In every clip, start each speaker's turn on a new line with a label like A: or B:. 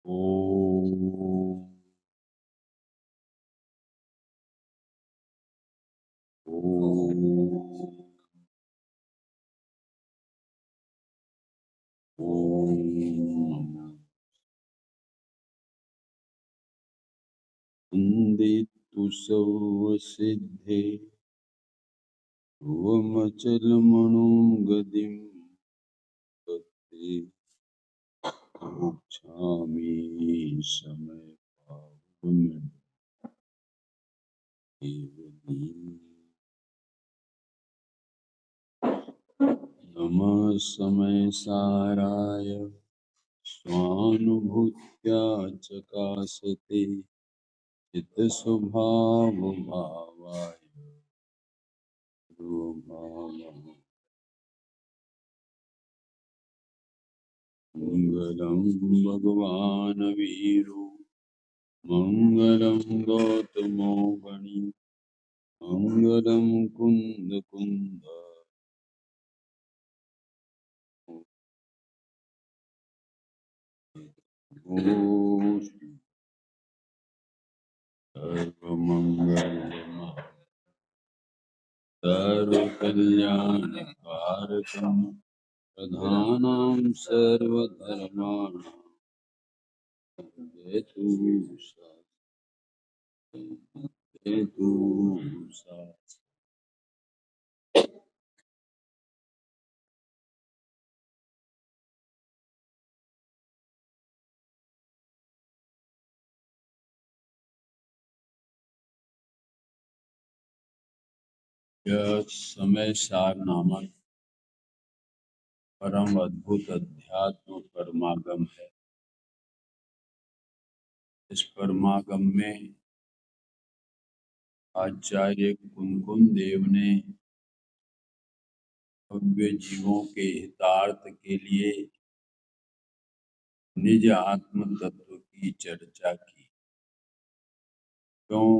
A: ओम वन्दितु सर्वसिद्धे ध्रुवमचलमणिं गदिं पते गच्छामि समयपावनं नमः समयसाराय स्वानुभूत्या चकासते चित्तस्वभावभावाय मङ्गलं भगवान् वीरो मङ्गलं गौतमो गणि मङ्गलं कुन्दकुन्द सर्वमङ्गलम सर्वकल्याणकारकं प्रधानं सर्वधर्माणां जयतु जयतु यह समय सार नामक परम अद्भुत अध्यात्म परमागम है। इस परमागम में आचार्य कुंकुम देव ने भव्य जीवों के हितार्थ के लिए निज आत्म तत्व की चर्चा की। क्यों?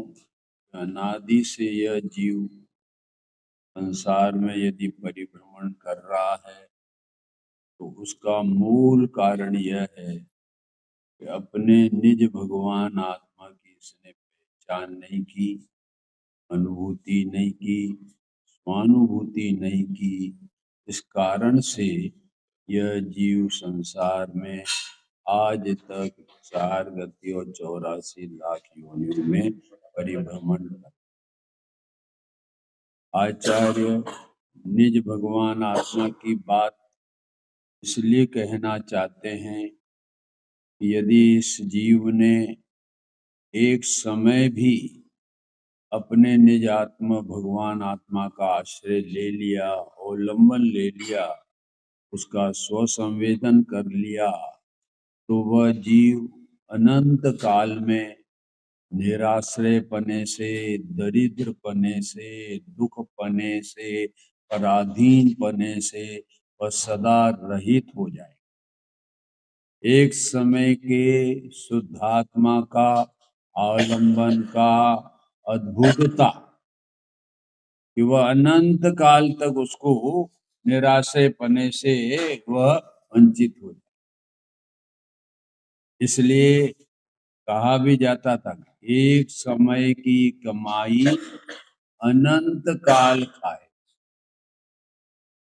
A: अनादि से यह जीव संसार में यदि परिभ्रमण कर रहा है तो उसका मूल कारण यह है कि अपने निज भगवान आत्मा की इसने पहचान नहीं की, अनुभूति नहीं की, स्वानुभूति नहीं की। इस कारण से यह जीव संसार में आज तक 4 गति और 84 लाख योनियों में परिभ्रमण कर। आचार्य निज भगवान आत्मा की बात इसलिए कहना चाहते हैं कि यदि इस जीव ने एक समय भी अपने निज आत्मा भगवान आत्मा का आश्रय ले लिया, अवलंबन ले लिया, उसका स्वसंवेदन कर लिया, तो वह जीव अनंत काल में निराश्रय पने से, दरिद्र पने से, दुख पने से, पराधीन पने से वह सदा रहित हो जाए। एक समय के शुद्धात्मा का अवलंबन का अद्भुतता कि वह अनंत काल तक उसको निराश्रय पने से वह वंचित हो जाए। इसलिए कहा भी जाता था एक समय की कमाई अनंत काल खाए।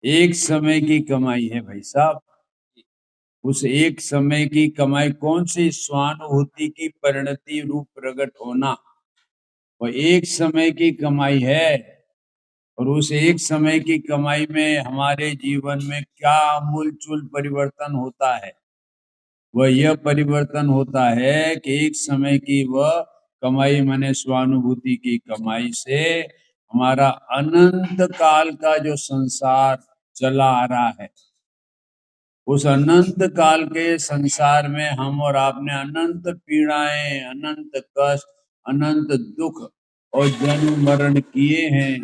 A: एक समय की कमाई है भाई साहब। उस एक समय की कमाई कौन सी? स्वानुभूति की परिणति रूप प्रकट होना, वह एक समय की कमाई है। और उस एक समय की कमाई में हमारे जीवन में क्या आमूलचूल परिवर्तन होता है? वह यह परिवर्तन होता है कि एक समय की वह कमाई माने स्वानुभूति की कमाई से हमारा अनंत काल का जो संसार चला आ रहा है, उस अनंत काल के संसार में हम और आपने अनंत पीड़ाएं, अनंत कष्ट, अनंत दुख और जन्म मरण किए हैं।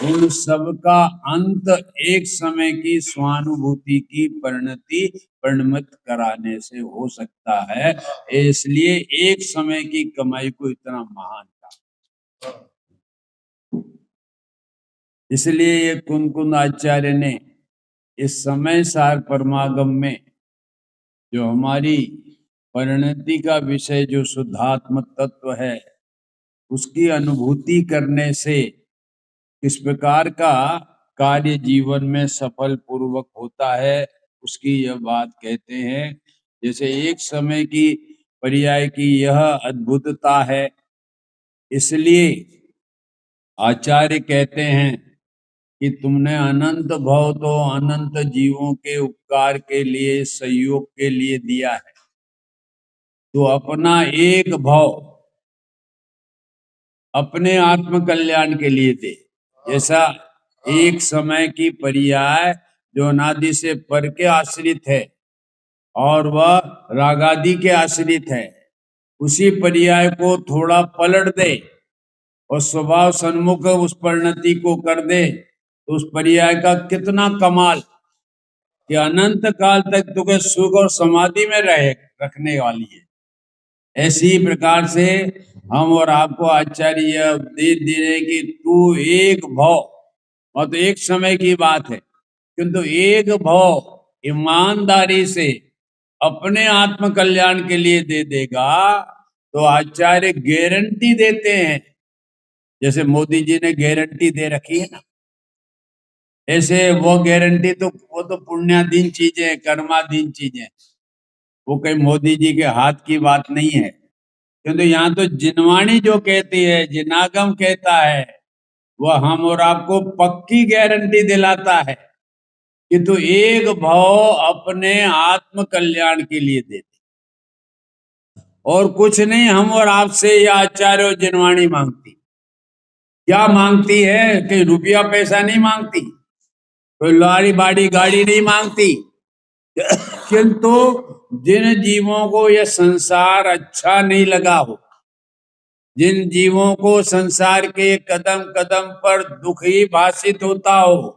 A: उन सब का अंत एक समय की स्वानुभूति की परिणमित कराने से हो सकता है। इसलिए एक समय की कमाई को इतना महान था। इसलिए ये कुंकुम आचार्य ने इस समय सार परमागम में जो हमारी परिणति का विषय जो शुद्धात्म तत्व है उसकी अनुभूति करने से किस प्रकार का कार्य जीवन में सफल पूर्वक होता है उसकी यह बात कहते हैं। जैसे एक समय की पर्याय की यह अद्भुतता है, इसलिए आचार्य कहते हैं कि तुमने अनंत भव तो अनंत जीवों के उपकार के लिए, सहयोग के लिए दिया है, तो अपना एक भव अपने आत्म कल्याण के लिए दे। जैसा एक समय की पर्याय जो अनादि से पर के आश्रित है और वह रागादि के आश्रित है, उसी पर्याय को थोड़ा पलट दे और स्वभाव सन्मुख उस परिणति को कर दे, तो उस पर्याय का कितना कमाल कि अनंत काल तक तुझे सुख और समाधि में रखने वाली है। ऐसी प्रकार से हम और आपको आचार्य उपदेश दे रहे कि तू एक भव, और तो एक समय की बात है, किंतु एक भव ईमानदारी से अपने आत्म कल्याण के लिए दे देगा तो आचार्य गारंटी देते हैं। जैसे मोदी जी ने गारंटी दे रखी है ना, ऐसे वो गारंटी तो वो तो पुण्याधीन चीजें, कर्माधीन चीजें, वो कहीं मोदी जी के हाथ की बात नहीं है। किंतु यहाँ तो जिनवाणी जो कहती है, जिनागम कहता है, वह हम और आपको पक्की गारंटी दिलाता है कि तू एक भाव अपने आत्म कल्याण के लिए दे दे, और कुछ नहीं हम और आपसे यह आचार्य और जिनवाणी मांगती। क्या मांगती है कि रुपया पैसा नहीं मांगती, कोई लाड़ी बाड़ी गाड़ी नहीं मांगती, किंतु जिन जीवों को यह संसार अच्छा नहीं लगा हो, जिन जीवों को संसार के कदम कदम पर दुख ही भाषित होता हो,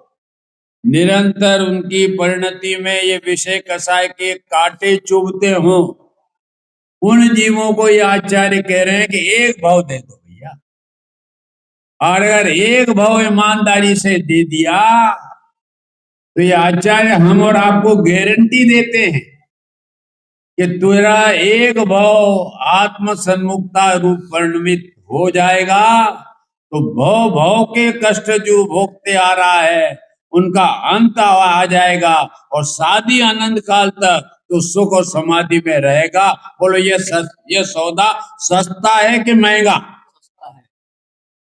A: निरंतर उनकी परिणति में ये विषय कसाय के कांटे चुभते हों, उन जीवों को ये आचार्य कह रहे हैं कि एक भाव दे दो भैया। और अगर एक भाव ईमानदारी से दे दिया तो ये आचार्य हम और आपको गारंटी देते हैं कि तेरा एक भाव आत्म सन्मुखता रूप परिणमित हो जाएगा, तो भव भव के कष्ट जो भोगते आ रहा है उनका अंत आ जाएगा, और शादी अनंत काल तक तो सुख और समाधि में रहेगा। बोलो ये सौदा सस्ता है कि महंगा? सस्ता है।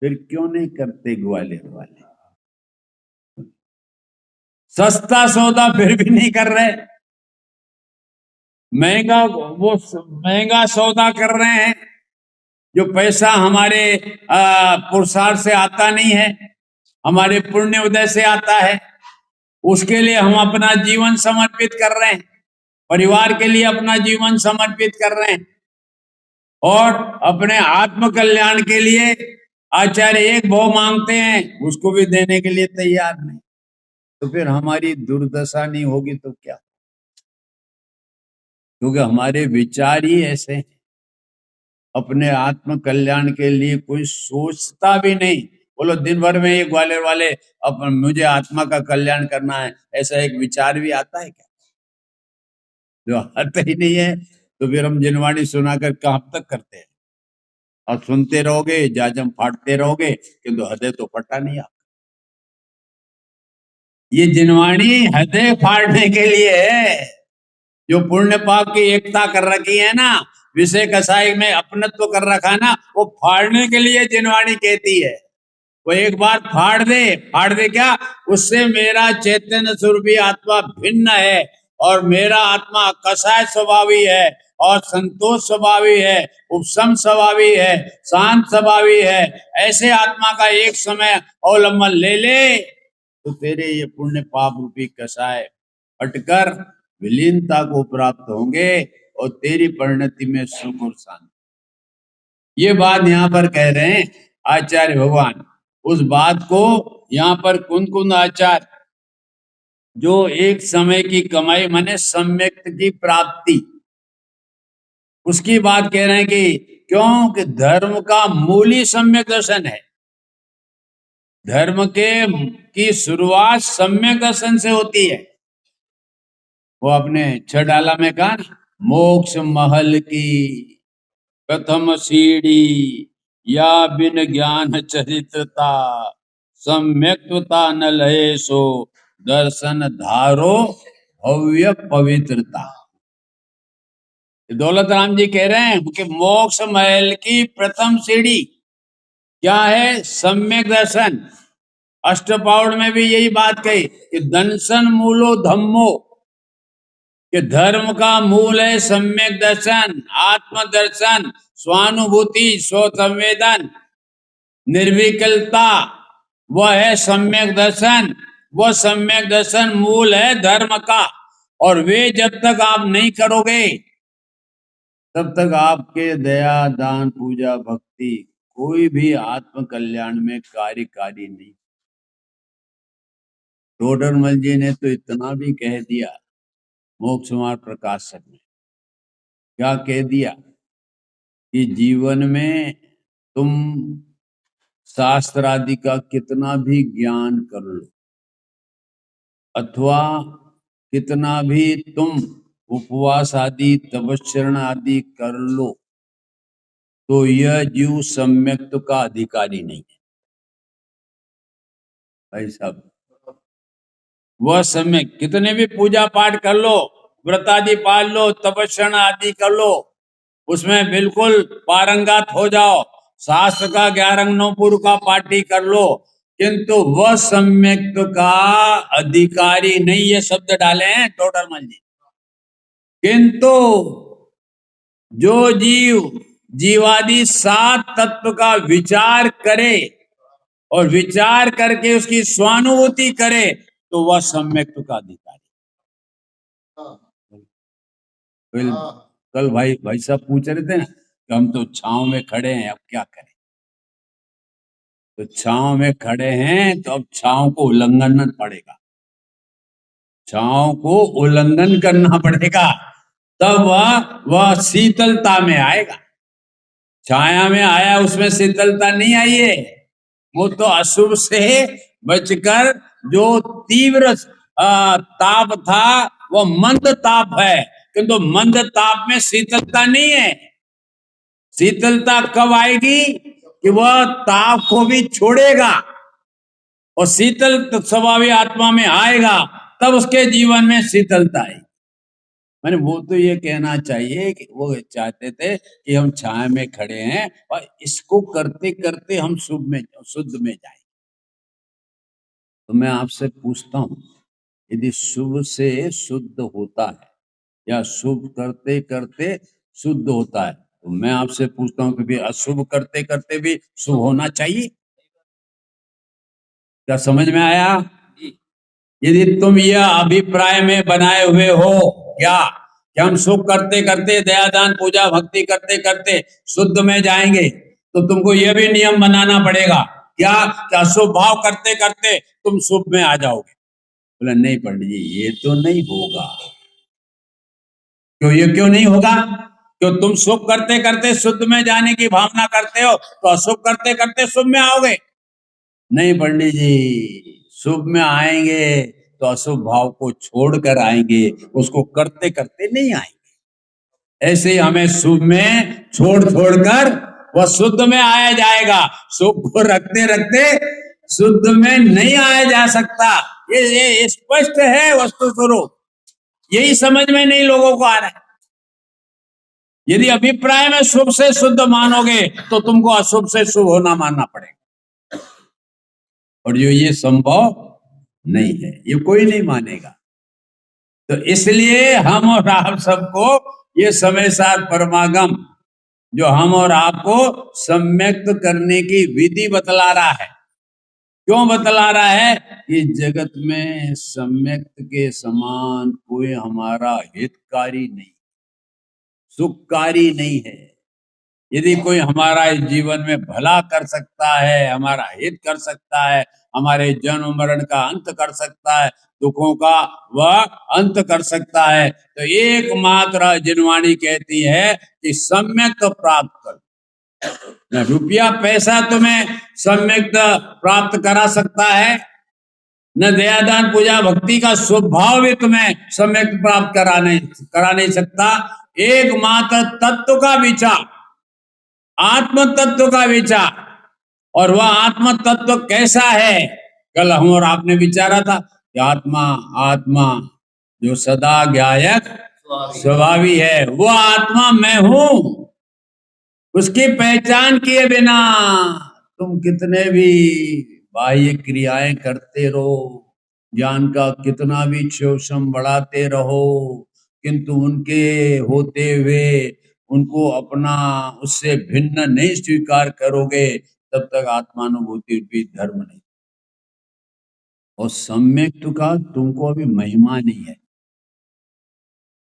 A: फिर क्यों नहीं करते ग्वालियर वाले? सस्ता सौदा फिर भी नहीं कर रहे, महंगा वो महंगा सौदा कर रहे हैं। जो पैसा हमारे पुरुषार्थ से आता नहीं है, हमारे पुण्य उदय से आता है, उसके लिए हम अपना जीवन समर्पित कर रहे हैं, परिवार के लिए अपना जीवन समर्पित कर रहे हैं, और अपने आत्म कल्याण के लिए आचार्य एक भाव मांगते हैं, उसको भी देने के लिए तैयार नहीं। तो फिर हमारी दुर्दशा नहीं होगी तो क्या? क्योंकि हमारे विचार ही ऐसे हैं, अपने आत्म कल्याण के लिए कोई सोचता भी नहीं। बोलो दिन भर में ये ग्वालियर वाले अपन मुझे आत्मा का कल्याण करना है, ऐसा एक विचार भी आता है क्या? जो आता ही नहीं है तो फिर हम जिनवाणी सुनाकर कहाँ तक करते हैं? और सुनते रहोगे, जाजम फाड़ते रहोगे, किंतु हृदय तो फटा नहीं आप। ये जिनवाणी हृदय फाड़ने के लिए है। जो पुण्य पाप की एकता कर रखी है ना, विषय कसाई में अपनत्व कर रखा है ना, वो फाड़ने के लिए जिनवाणी कहती है। वो एक बार फाड़ दे क्या? उससे मेरा चैतन्य स्वरूपी आत्मा भिन्न है, और मेरा आत्मा कसाय स्वभावी है, और संतोष स्वभावी है, उपशम स्वभावी है, शांत स्वभावी है। ऐसे आत्मा का एक समय अवलंबन ले ले तो तेरे ये पुण्य पाप रूपी कसाय हटकर विलीनता को प्राप्त होंगे, और तेरी परिणति में सुख और शांति। ये बात यहाँ पर कह रहे हैं आचार्य भगवान। उस बात को यहाँ पर कुंद आचार्य, जो एक समय की कमाई माने सम्यक की प्राप्ति, उसकी बात कह रहे हैं कि क्योंकि धर्म का मूल ही सम्यक दर्शन है। धर्म की शुरुआत सम्यक दर्शन से होती है। वो अपने 6 डाला में कहा, मोक्ष महल की प्रथम सीढ़ी, या बिन ज्ञान चरित्रता सम्यक्ता न लहे सो दर्शन धारो भव्य पवित्रता। दौलत राम जी कह रहे हैं कि मोक्ष महल की प्रथम सीढ़ी क्या है? सम्यक दर्शन। अष्टपाउड़ में भी यही बात कही कि दंशन मूलो धम्मो, कि धर्म का मूल है सम्यक दर्शन, आत्म दर्शन, स्वानुभूति, स्व संवेदन, निर्विकलता, वह है सम्यक दर्शन। वह सम्यक दर्शन मूल है धर्म का, और वे जब तक आप नहीं करोगे तब तक आपके दया दान पूजा भक्ति कोई भी आत्म कल्याण में कार्यकारी नहीं। टोडरमल जी ने तो इतना भी कह दिया मोक्ष मार्ग प्रकाशक में, क्या कह दिया कि जीवन में तुम शास्त्र आदि का कितना भी ज्ञान कर लो, अथवा कितना भी तुम उपवास आदि तपस्चरण आदि कर लो, तो यह जीव सम्यक्त का अधिकारी नहीं है भाई साहब। वह सम्यक कितने भी पूजा पाठ कर लो, व्रत आदि पाल लो, तपस्या आदि कर लो, उसमें बिल्कुल पारंगत हो जाओ, शास्त्र का 11 अंग 9 पूर्व का पाठी कर लो, किंतु वह सम्यक्त का अधिकारी नहीं, ये शब्द डाले हैं टोडरमल जी। किंतु जो जीव जीवादि 7 तत्व का विचार करे और विचार करके उसकी स्वानुभूति करे, तो वह सम्यक्त का अधिकारी। कल भाई साहब पूछ रहे थे ना कि हम तो छांव में खड़े हैं, अब क्या करें? तो छांव में खड़े हैं तो अब छांव को उल्लंघन पड़ेगा, छांव को उल्लंघन करना पड़ेगा, तब वह शीतलता में आएगा। छाया में आया, उसमें शीतलता नहीं आई है। वो तो अशुभ से बचकर जो तीव्र ताप था वो मंद ताप है, किंतु मंद ताप में शीतलता नहीं है। शीतलता कब आएगी? कि वह ताप को भी छोड़ेगा और शीतल स्वभावी आत्मा में आएगा, तब उसके जीवन में शीतलता आएगी। मैंने वो तो ये कहना चाहिए कि वो चाहते थे कि हम छाया में खड़े हैं और इसको करते करते हम शुद्ध में जाए। तो मैं आपसे पूछता हूं, यदि शुभ से शुद्ध होता है या शुभ करते करते शुद्ध होता है, तो मैं आपसे पूछता हूं कि अशुभ करते करते भी शुभ होना चाहिए? क्या समझ में आया? यदि तुम यह अभिप्राय में बनाए हुए हो क्या कि हम शुभ करते करते दयादान पूजा भक्ति करते करते शुद्ध में जाएंगे, तो तुमको यह भी नियम बनाना पड़ेगा क्या कि अशुभ भाव करते करते तुम शुभ में आ जाओगे। बोला नहीं पंडित जी, ये तो नहीं होगा। क्यों नहीं होगा? क्यों तुम शुभ करते करते शुद्ध में जाने की भावना करते हो तो अशुभ करते करते शुभ में आओगे। नहीं पंडित जी, शुभ में आएंगे तो अशुभ भाव को छोड़कर आएंगे, उसको करते करते नहीं आएंगे। ऐसे ही हमें शुभ में छोड़कर वह शुद्ध में आया जाएगा। शुभ को रखते रखते शुद्ध में नहीं आया जा सकता। ये स्पष्ट है वस्तु स्वरूप, यही समझ में नहीं लोगों को आ रहा है। यदि अभिप्राय में शुभ से शुद्ध मानोगे तो तुमको अशुभ से शुभ होना मानना पड़ेगा, और जो ये संभव नहीं है, ये कोई नहीं मानेगा। तो इसलिए हम और आप सबको ये समय साथ परमागम जो हम और आपको सम्यक्त करने की विधि बतला रहा है। क्यों बतला रहा है? कि जगत में सम्यक्त के समान कोई हमारा हितकारी नहीं, सुखकारी नहीं है। यदि कोई हमारा इस जीवन में भला कर सकता है, हमारा हित कर सकता है, हमारे जन्म मरण का अंत कर सकता है, दुखों का वह अंत कर सकता है, तो एकमात्र जिनवाणी कहती है कि सम्यक प्राप्त कर। रुपया पैसा तुम्हें सम्यक प्राप्त करा सकता है? न दया दान पूजा भक्ति का स्वाभाविक में सम्यक प्राप्त करा नहीं सकता। एकमात्र तत्व का विचार, आत्म तत्व का विचार, और वह आत्म तत्व कैसा है? कल हम और आपने विचारा था कि आत्मा आत्मा जो सदा ज्ञायक स्वभावी है, वो आत्मा मैं हूं। उसकी पहचान किए बिना तुम कितने भी बाह्य क्रियाएं करते रहो, ज्ञान का कितना भी शोषण बढ़ाते रहो, किंतु उनके होते हुए उनको अपना उससे भिन्न नहीं स्वीकार करोगे, तब तक आत्मानुभूति भी धर्म नहीं। और सम्यक का तुमको अभी महिमा नहीं है,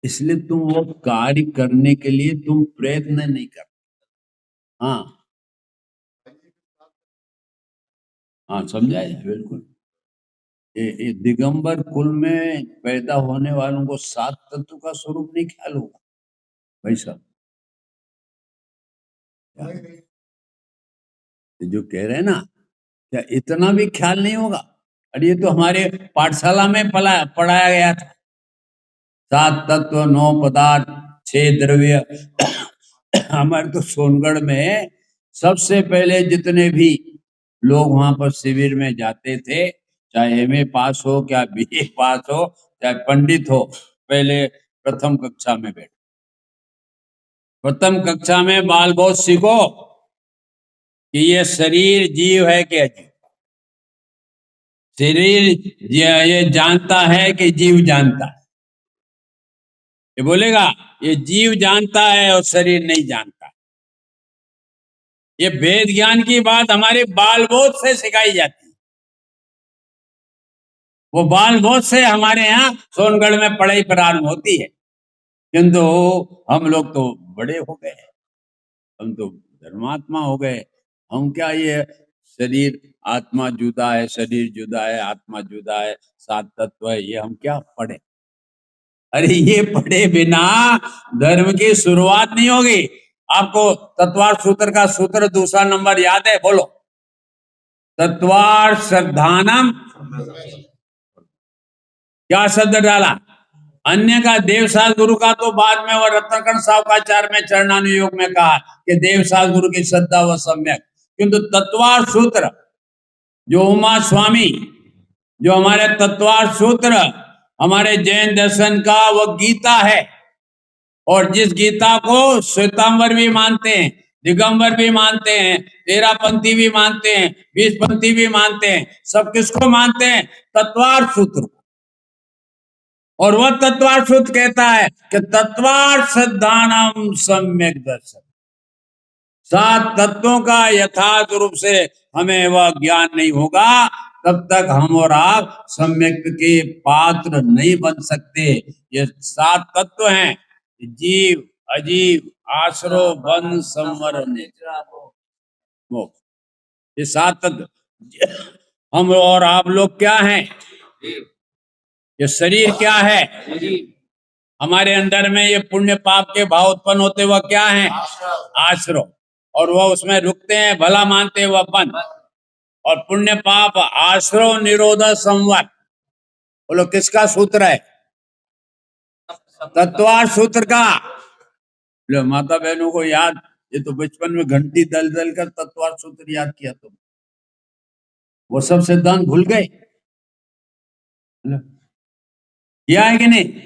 A: इसलिए तुम वो कार्य करने के लिए तुम प्रयत्न नहीं कर। हाँ हाँ, समझा है बिल्कुल। ये दिगंबर कुल में पैदा होने वालों को 7 तत्व का स्वरूप नहीं ख्याल होगा भाई साहब। जो कह रहे हैं ना, क्या इतना भी ख्याल नहीं होगा? अरे ये तो हमारे पाठशाला में पढ़ाया गया था। 7 तत्व, 9 पदार्थ, 6 द्रव्य। हमारे तो सोनगढ़ में सबसे पहले जितने भी लोग वहां पर शिविर में जाते थे, चाहे एमए पास हो, क्या बीए पास हो, चाहे पंडित हो, पहले प्रथम कक्षा में बैठो। प्रथम कक्षा में बाल बहुत सीखो कि ये शरीर जीव है कि अजीव। शरीर ये जानता है कि जीव जानता है? ये बोलेगा ये जीव जानता है और शरीर नहीं जानता। ये वेद ज्ञान की बात हमारे बाल बोध से सिखाई जाती है। वो बाल बोध से हमारे यहाँ सोनगढ़ में पढ़ाई प्रारंभ होती है, किंतु हम लोग तो बड़े हो गए, हम तो धर्मात्मा हो गए। हम क्या ये शरीर आत्मा जुदा है, शरीर जुदा है, आत्मा जुदा है, 7 तत्व है, ये हम क्या पढ़े? अरे ये पढ़े बिना धर्म की शुरुआत नहीं होगी। आपको तत्वार्थ सूत्र का सूत्र दूसरा नंबर याद है? बोलो। तत्वार्थ श्रद्धानम, क्या शब्द डाला? अन्य का देवसास गुरु का तो बाद में, और रत्नकर्ण साहब में चरणानुयोग में कहा कि देवसास गुरु की श्रद्धा व सम्यक, किंतु तत्वार्थ सूत्र जो उमा स्वामी, जो हमारे तत्वार्थ सूत्र हमारे जैन दर्शन का वो गीता है, और जिस गीता को श्वेतांबर भी मानते हैं, दिगंबर भी मानते हैं, 13 पंथी भी मानते हैं, 20 पंथी भी मानते हैं, सब किसको मानते हैं? तत्वार्थ सूत्र को। और वह तत्वार्थ सूत्र कहता है कि तत्वार्थ सिद्धानम सम्यक दर्शन। 7 तत्वों का यथार्थ रूप से हमें वह ज्ञान नहीं होगा, तब तक हम और आप सम्यक के पात्र नहीं बन सकते। ये 7 तत्व हैं: जीव, अजीव, आश्रो, बंध, संवर, मोक्ष। ये 7 तत्व। हम और आप लोग क्या हैं? ये शरीर क्या है? हमारे अंदर में ये पुण्य पाप के भाव उत्पन्न होते वह क्या है? आश्रव। और वह उसमें रुकते हैं, भला मानते वह बंध। और पुण्य पाप आश्रव निरोध संवर, बोलो किसका सूत्र है? तत्वार्थ सूत्र का। माता बहनों को याद, ये तो बचपन में घंटी दल दल कर तत्वार्थ सूत्र याद किया तुम, वो सब सिद्धांत भूल गए? किया है कि नहीं?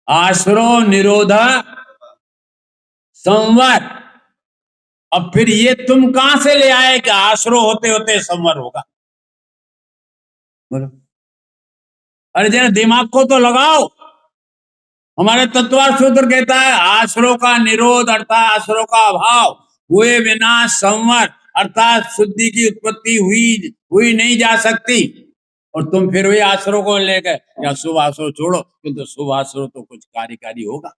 A: आश्रो निरोध संवर। अब फिर ये तुम कहां से ले आए कि आश्रो होते होते संवर होगा? बोलो, अरे जरा दिमाग को तो लगाओ। हमारे तत्वार्थ सूत्र कहता है आश्रो का निरोध अर्थात आश्रो का अभाव हुए बिना संवर अर्थात शुद्धि की उत्पत्ति हुई नहीं जा सकती। और तुम फिर वही आश्रो को लेकर, या शुभ आश्रो छोड़ो, किंतु शुभ आश्रो तो कुछ कार्यकारी होगा।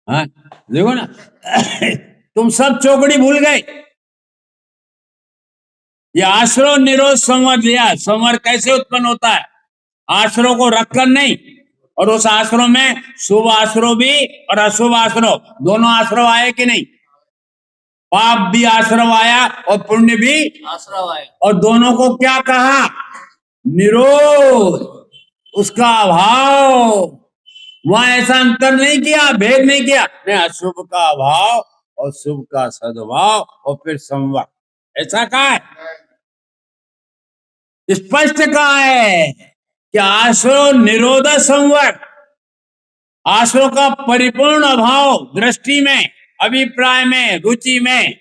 A: हाँ देखो ना, तुम सब चौकड़ी भूल गए। ये आश्रो निरोध संवर लिया। संवर कैसे उत्पन्न होता है? आश्रो को रखकर नहीं, और उस आश्रो में शुभ आश्रो भी और अशुभ आश्रो दोनों आश्रो आए कि नहीं? पाप भी आश्रव आया और पुण्य भी
B: आश्रव आया।
A: और दोनों को क्या कहा? निरोध, उसका अभाव। वहां ऐसा अंतर नहीं किया, भेद नहीं किया, नहीं, अशुभ का अभाव और शुभ का सद्भाव और फिर संवर, ऐसा कहा है, स्पष्ट कहा है कि आश्रव निरोध संवर, आश्रव का परिपूर्ण अभाव दृष्टि में, अभिप्राय में, रुचि में,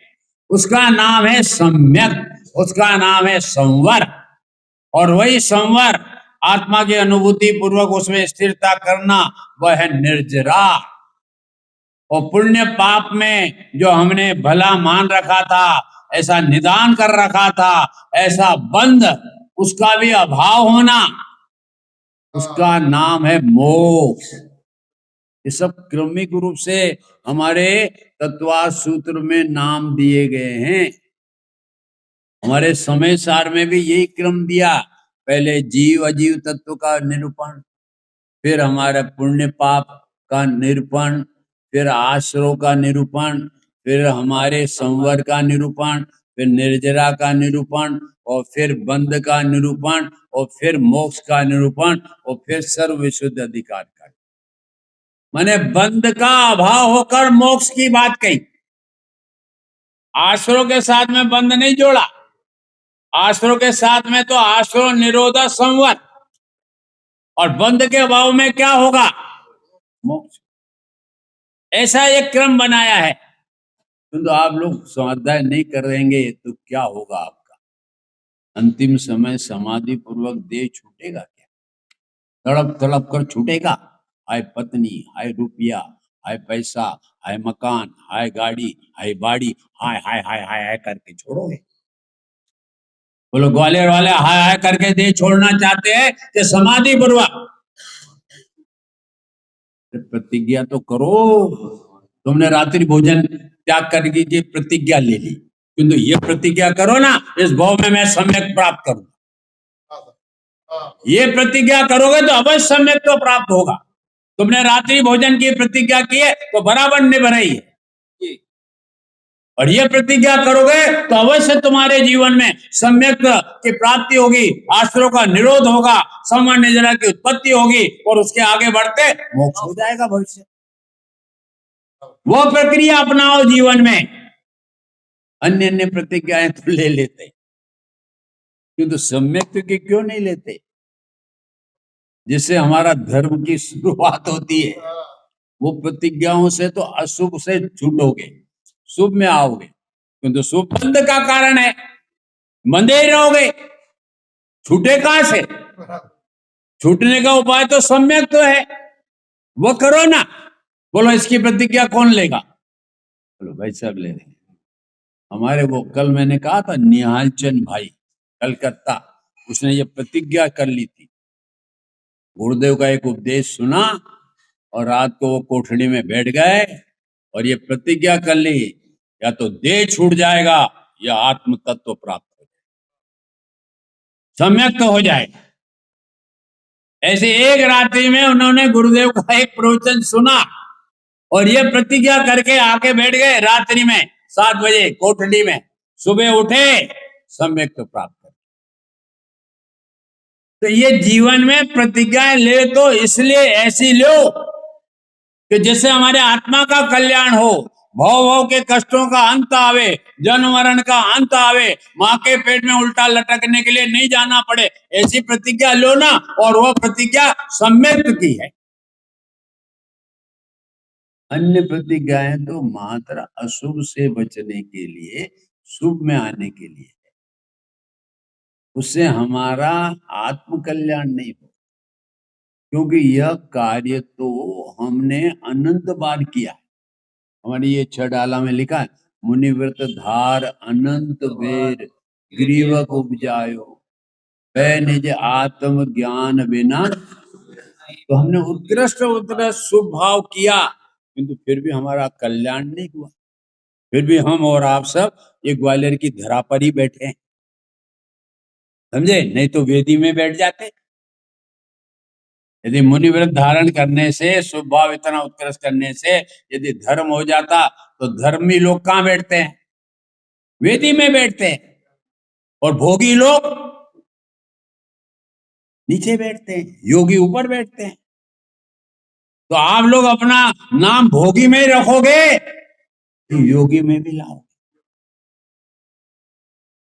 A: उसका नाम है सम्यक, उसका नाम है संवर। और वही संवर आत्मा की अनुभूति पूर्वक उसमें स्थिरता करना, वह है निर्जरा। और पुण्य पाप में जो हमने भला मान रखा था, ऐसा निदान कर रखा था, ऐसा बंध, उसका भी अभाव होना, उसका नाम है मोक्ष। ये सब क्रमिक रूप से हमारे तत्वार्थ सूत्र में नाम दिए गए हैं। हमारे समय सार में भी यही क्रम दिया, पहले जीव अजीव तत्व का निरूपण, फिर हमारा पुण्य पाप का निरूपण, फिर आश्रव का निरूपण, फिर हमारे संवर का निरूपण, फिर निर्जरा का निरूपण, और फिर बंध का निरूपण, और फिर मोक्ष का निरूपण, और फिर सर्व विशुद्ध अधिकार का। माने बंध का अभाव होकर मोक्ष की बात कही। आश्रव के साथ में बंध नहीं जोड़ा, आश्रव के साथ में तो आश्रव निरोध संवर, और बंध के अभाव में क्या होगा? मोक्ष। ऐसा एक क्रम बनाया है। तो आप लोग स्वाध्याय नहीं करेंगे तो क्या होगा आपका? अंतिम समय समाधि पूर्वक देह छूटेगा क्या? तड़प तड़प कर छूटेगा। हाय पत्नी, हाय रुपया, हाय पैसा, हाय मकान, हाय गाड़ी, हाय बाड़ी, हाय हाय हाय हाय हाय करके छोड़ोगे? बोलो ग्वालियर वाले हाय हाय करके देह छोड़ना चाहते हैं कि समाधि पूर्वक? प्रतिज्ञा तो करो। तुमने रात्रि भोजन त्याग करके ये प्रतिज्ञा ले ली, किंतु ये प्रतिज्ञा करो ना, इस भाव में मैं सम्यक प्राप्त करूंगा। ये प्रतिज्ञा करोगे तो अवश्य सम्यक तो प्राप्त होगा। तुमने रात्रि भोजन की प्रतिज्ञा की है तो बराबर निभ रही है, और ये प्रतिज्ञा करोगे तो अवश्य तुम्हारे जीवन में सम्यक की प्राप्ति होगी, आश्रव का निरोध होगा, संवर निर्जरा की उत्पत्ति होगी, और उसके आगे बढ़ते मोक्ष हो जाएगा भविष्य। वो प्रक्रिया अपनाओ जीवन में। अन्य अन्य प्रतिज्ञाएं तो ले लेते, किंतु सम्यक की क्यों नहीं लेते? जिससे हमारा धर्म की शुरुआत होती है। वो प्रतिज्ञाओं से तो अशुभ से छूटोगे, शुभ में आओगे, किंतु शुभ बंध का कारण है, बंधे ही रहोगे, छूटे कहां से? छूटने का उपाय तो सम्यक तो है, वो करो ना। बोलो इसकी प्रतिज्ञा कौन लेगा? बोलो भाई साहब ले रहे। हमारे वो कल मैंने कहा था निहाल चंद भाई कलकत्ता, उसने ये प्रतिज्ञा कर ली थी। गुरुदेव का एक उपदेश सुना और रात को वो कोठड़ी में बैठ गए और ये प्रतिज्ञा कर ली, या तो देह छूट जाएगा या आत्म तत्व प्राप्त हो जाएगा, सम्यक तो हो जाएगा। ऐसे एक रात्रि में उन्होंने गुरुदेव का एक प्रवचन सुना और ये प्रतिज्ञा करके आके बैठ गए रात्रि में 7 बजे कोठड़ी में। सुबह उठे, सम्यक तो प्राप्त कर। तो ये जीवन में प्रतिज्ञाएं ले तो इसलिए ऐसी लो कि जिससे हमारे आत्मा का कल्याण हो, भव भव के कष्टों का अंत आवे, जन्म मरण का अंत आवे, माँ के पेट में उल्टा लटकने के लिए नहीं जाना पड़े। ऐसी प्रतिज्ञा लो ना, और वो प्रतिज्ञा सम्यक की है। अन्य प्रतिज्ञाएं तो मात्र अशुभ से बचने के लिए, शुभ में आने के लिए है। उससे हमारा आत्म कल्याण नहीं हो, क्योंकि यह कार्य तो हमने अनंत बार किया है। हमारी ये 6 डाला में लिखा है, मुनिव्रत धार अनंत बेर ग्रीवक उपजायो, वह निज आत्म ज्ञान बिना। तो हमने उत्कृष्ट शुभ भाव किया, किंतु फिर भी हमारा कल्याण नहीं हुआ। फिर भी हम और आप सब ये ग्वालियर की धरा पर ही बैठे हैं, समझे? नहीं तो वेदी में बैठ जाते। यदि मुनिव्रत धारण करने से, शुभ भाव इतना उत्कृष्ट करने से यदि धर्म हो जाता तो धर्मी लोग कहाँ बैठते हैं? वेदी में बैठते हैं और भोगी लोग नीचे बैठते हैं, योगी ऊपर बैठते हैं। तो आप लोग अपना नाम भोगी में ही रखोगे तो योगी में भी लाओ।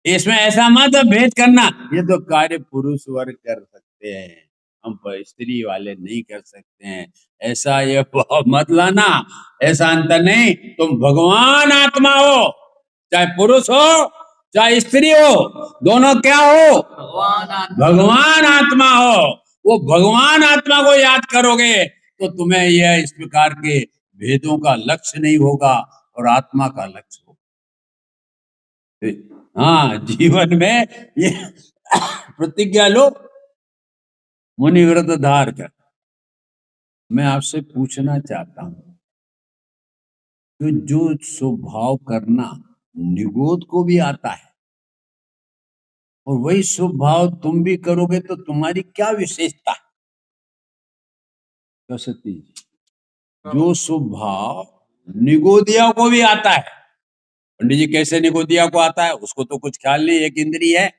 A: इसमें ऐसा मत भेद करना, ये तो कार्य पुरुष वर्ग कर सकते हैं, हम स्त्री वाले नहीं कर सकते हैं, ऐसा ये भाव मत लाना। ऐसा अंतर नहीं, तुम भगवान आत्मा हो, चाहे पुरुष हो चाहे स्त्री हो, दोनों क्या हो? भगवान आत्मा हो। वो भगवान आत्मा को याद करोगे तो तुम्हें यह इस प्रकार के भेदों का लक्ष्य नहीं होगा और आत्मा का लक्ष्य होगा। हाँ, जीवन में ये प्रतिज्ञा लो, मुनिव्रत धार कर। मैं आपसे पूछना चाहता हूं, तो जो स्वभाव करना निगोद को भी आता है और वही स्वभाव तुम भी करोगे तो तुम्हारी क्या विशेषता है? सरस्वती जी, जो स्वभाव निगोदिया को भी आता है, पंडित जी कैसे निगोदिया को आता है? उसको तो कुछ ख्याल नहीं, एक इंद्रिय है,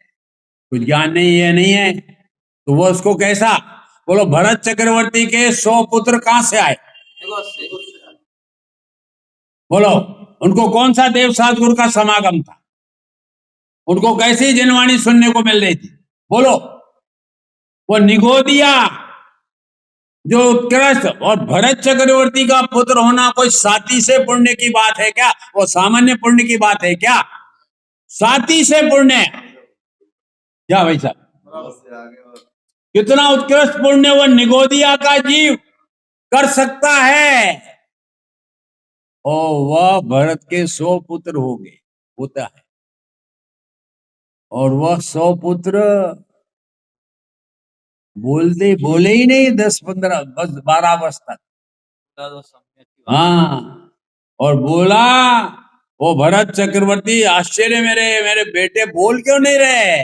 A: कुछ ज्ञान नहीं है, नहीं है, तो वो उसको कैसा? बोलो, भरत चक्रवर्ती के 100 पुत्र कहां से आए? बोलो, उनको कौन सा देव सदगुरु का समागम था? उनको कैसी जनवाणी सुनने को मिल रही थी? बोलो, वो निगोदिया जो उत्कृष्ट और भरत चक्रवर्ती का पुत्र होना कोई साती से पुण्य की बात है क्या? वो सामान्य पुण्य की बात है क्या? साती से पुण्य क्या भाई साहब? कितना उत्कृष्ट पुण्य वो निगोदिया का जीव कर सकता है, और वह भरत के 100 पुत्र हो गए, होता है, और वह 100 पुत्र बोले ही नहीं 10-15 बस 12 वर्ष तक। हाँ, और बोला वो भरत चक्रवर्ती, आश्चर्य, मेरे बेटे बोल क्यों नहीं रहे?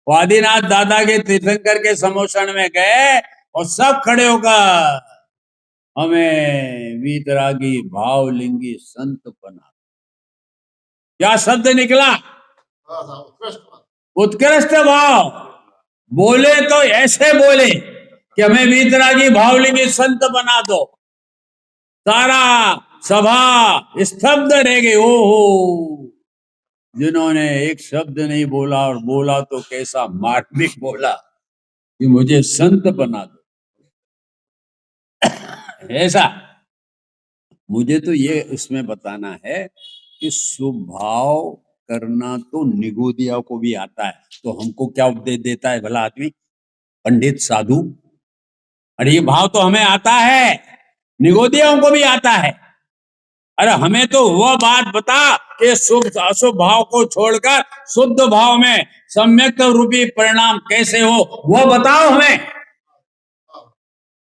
A: आदिनाथ दादा के तीर्थंकर के समोषण में गए और सब खड़े होकर हमें वीतरागी भावलिंगी संत बना। क्या शब्द निकला? उत्कृष्ट भाव। बोले तो ऐसे बोले कि हमें वीतरागी भावलिंगी संत बना दो। सारा सभा स्तब्ध रह गई। ओहो, जिन्होंने एक शब्द नहीं बोला, और बोला तो कैसा मार्मिक बोला कि मुझे संत बना दो। ऐसा मुझे तो ये उसमें बताना है कि स्वभाव करना तो निगोदिया को भी आता है, तो हमको क्या उपदेश देता है भला आदमी, पंडित साधु? अरे ये भाव तो हमें आता है, निगोदियाओं को भी आता है। अरे हमें तो वह बात बता कि शुभ अशुभ भाव को छोड़कर शुद्ध भाव में सम्यक रूपी परिणाम कैसे हो, वह बताओ हमें।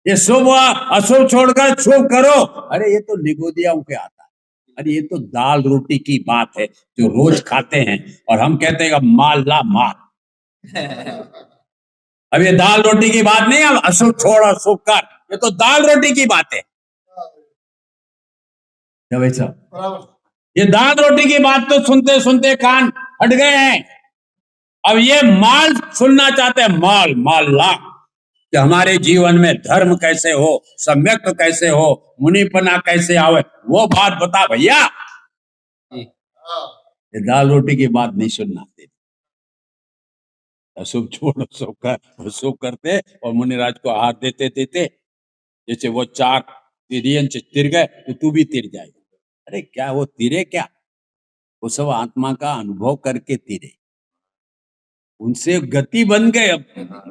A: ये शुभ अशुभ छोड़कर शुभ करो, अरे ये तो निगोदियाओं के आता है। अरे ये तो दाल रोटी की बात है जो रोज खाते हैं, और हम कहते हैं माल ला माल। अब ये दाल रोटी की बात नहीं है, अशुभ छोड़ और शुभ कर, ये तो दाल रोटी की बात है। क्या भाई साहब, ये दाल रोटी की बात तो सुनते सुनते कान हट गए हैं। अब ये माल सुनना चाहते हैं, माल माल ला, कि हमारे जीवन में धर्म कैसे हो, सम्यक कैसे हो, मुनिपना कैसे आवे, वो बात बता भैया। ये दाल रोटी की बात नहीं सुनना देती। अशुभ छोड़ शुभ कर, शुभ करते और मुनिराज को आहार देते देते जैसे वो 4 तिरियन से तिर गए तो तू भी तिर जाएगा। अरे क्या वो तिरे, क्या वो सब आत्मा का अनुभव करके तिरे, उनसे गति बन गए,